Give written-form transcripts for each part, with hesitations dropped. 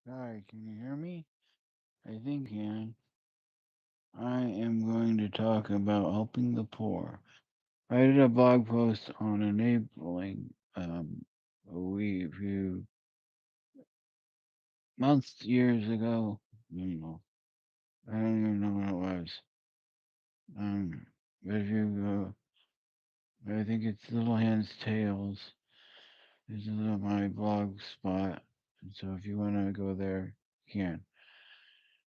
Hi, can you hear me? I think you can. I am going to talk about helping the poor. I did a blog post on enabling a few months, years ago. I don't even know when it was. Um, but if you I think it's Little Hands Tales. This is my blog spot. And so if you want to go there, you can.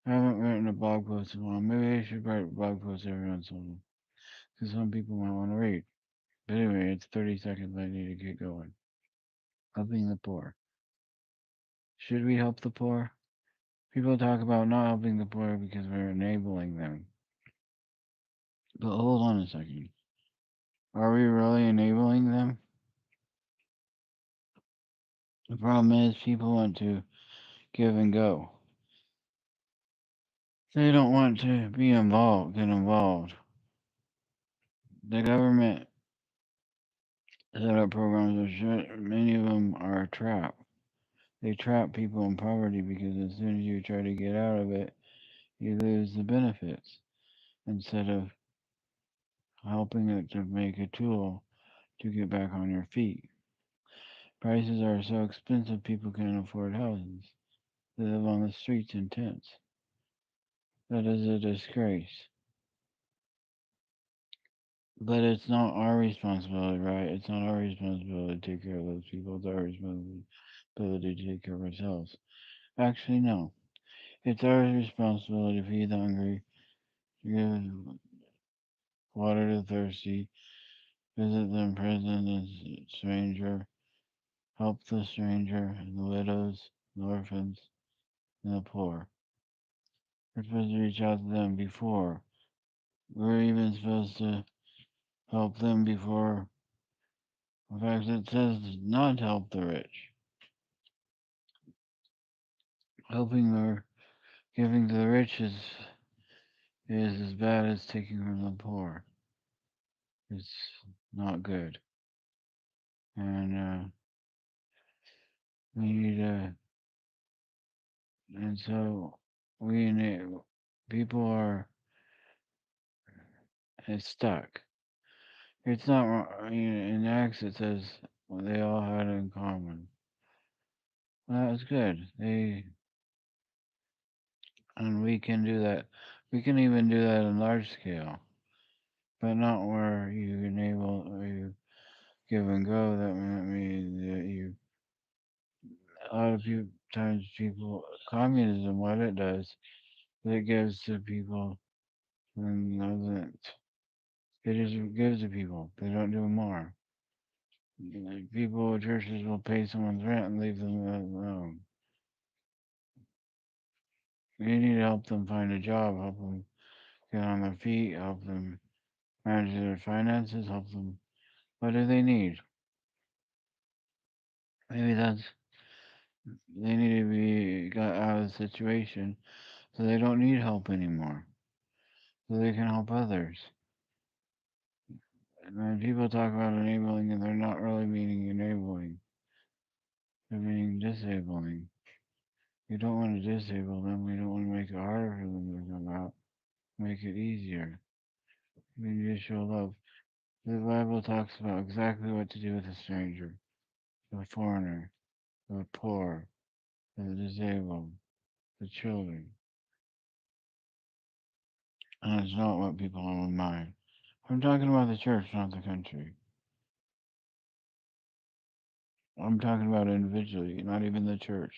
I haven't written a blog post in a while. Maybe I should write a blog post every once in a while. Because some people might want to read. But anyway, it's 30 seconds. I need to get going. Helping the poor. Should we help the poor? People talk about not helping the poor because we're enabling them. But hold on a second. Are we really enabling them? The problem is people want to give and go. They don't want to be involved, get involved. The government set up programs that many of them are a trap. They trap people in poverty because as soon as you try to get out of it, you lose the benefits instead of helping it to make a tool to get back on your feet. Prices are so expensive people can't afford houses. They live on the streets in tents. That is a disgrace. But it's not our responsibility, right? It's not our responsibility to take care of those people. It's our responsibility to take care of ourselves. Actually, no. It's our responsibility to feed the hungry, give water to the thirsty, visit the imprisoned and stranger, help the stranger and the widows, the orphans, and the poor. We're supposed to reach out to them before. We're even supposed to help them before. In fact, it says not to help the rich. Helping or giving to the rich is as bad as taking from the poor. It's not good. And we need and so we need, people are stuck. It's not in Acts. It says they all had it in common. Well, that's good. And we can do that. We can even do that on large scale, but not where you enable or you give and go. That might mean that you. A lot of times people communism. What it does, it gives to people and doesn't. It just gives to people. They don't do more. Like people, churches will pay someone's rent and leave them alone. You need to help them find a job, help them get on their feet, help them manage their finances, help them. What do they need? Maybe they need to be got out of the situation so they don't need help anymore, so they can help others. And when people talk about enabling, and they're not really meaning enabling, they're meaning disabling. You don't want to disable them. We don't want to make it harder for them to come out. Make it easier. We need to show love. The Bible talks about exactly what to do with a stranger, the foreigner, the poor, the disabled, the children. And it's not what people have in mind. I'm talking about the church, not the country. I'm talking about individually, not even the church.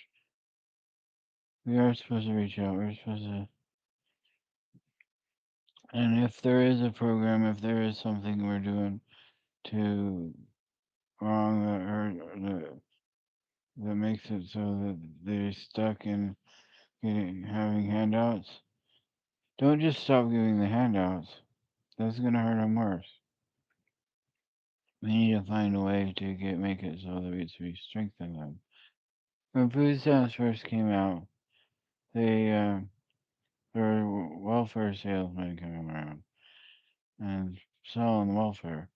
We are supposed to reach out. We're supposed to. And if there is a program, if there is something we're doing to wrong that makes it so that they're stuck in having handouts, don't just stop giving the handouts. That's gonna hurt them worse. We need to find a way to make it so that we strengthen them. When food stamps first came out, they there were welfare salesmen coming around and selling welfare.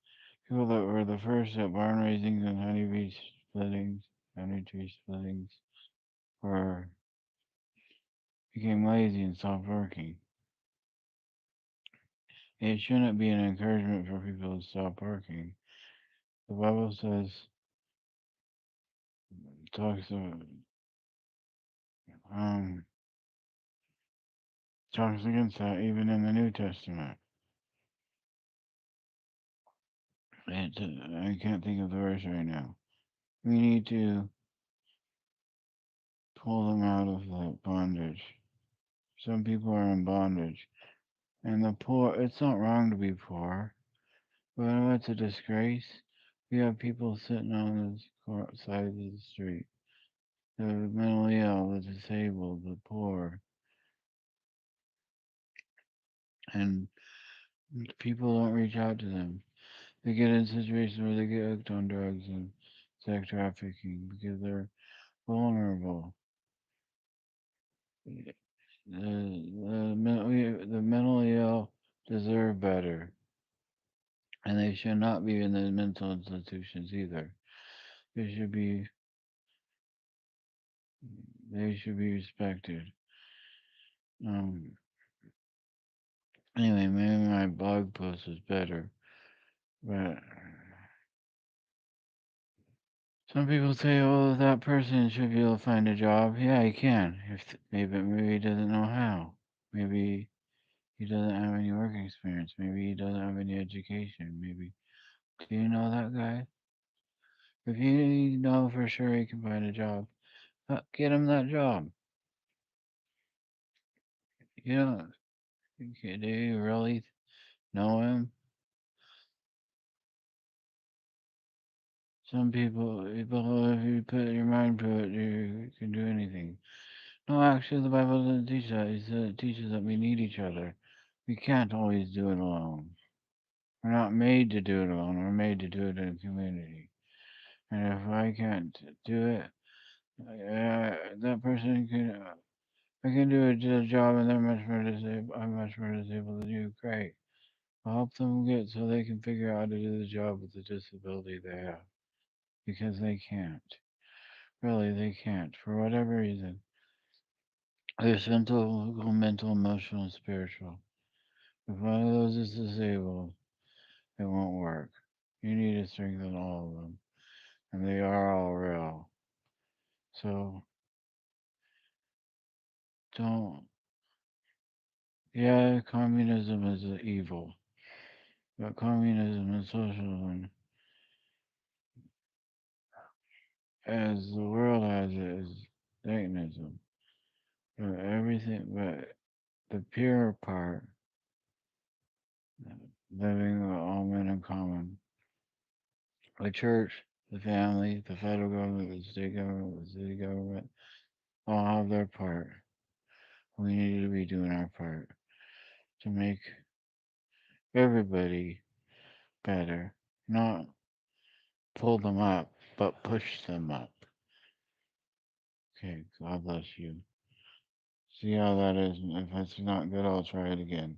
People that were the first at barn raisings and honey tree splittings were became lazy and stopped working. It shouldn't be an encouragement for people to stop working. The Bible talks um talks against that even in the New Testament. I can't think of the verse right now. We need to pull them out of that bondage. Some people are in bondage. And the poor, it's not wrong to be poor, but what's a disgrace? We have people sitting on the side of the street. The mentally ill, the disabled, the poor, and people don't reach out to them. They get in situations where they get hooked on drugs and sex trafficking because they're vulnerable. The mentally ill deserve better, and they should not be in the mental institutions either. They should be they should be respected. Um. Anyway, maybe my blog post was better, but some people say, "Oh, that person should be able to find a job." Yeah, he can. Maybe he doesn't know how. Maybe he doesn't have any work experience. Maybe he doesn't have any education. Maybe do you know that guy? If you know for sure he can find a job, get him that job. You know, do you really know him? Some people, if you put your mind to it, you can do anything. No, actually, the Bible doesn't teach that. It teaches that we need each other. We can't always do it alone. We're not made to do it alone. We're made to do it in a community. And if I can't do it, that person can. I can do a job, and they're much more disabled. I'm much more disabled than you. Great. I'll help them get so they can figure out how to do the job with the disability they have because they can't. Really, they can't for whatever reason. There's mental, emotional, and spiritual. If one of those is disabled, it won't work. You need to strengthen all of them, and they are all real. So don't. Yeah, communism is evil, but communism and socialism, as the world has it, is Satanism. But everything, but the pure part, living with all men in common, the church, the family, the federal government, the state government, the city government, all have their part. We need to be doing our part to make everybody better, not pull them up, but push them up. Okay, God bless you. See how that is. If it's not good, I'll try it again.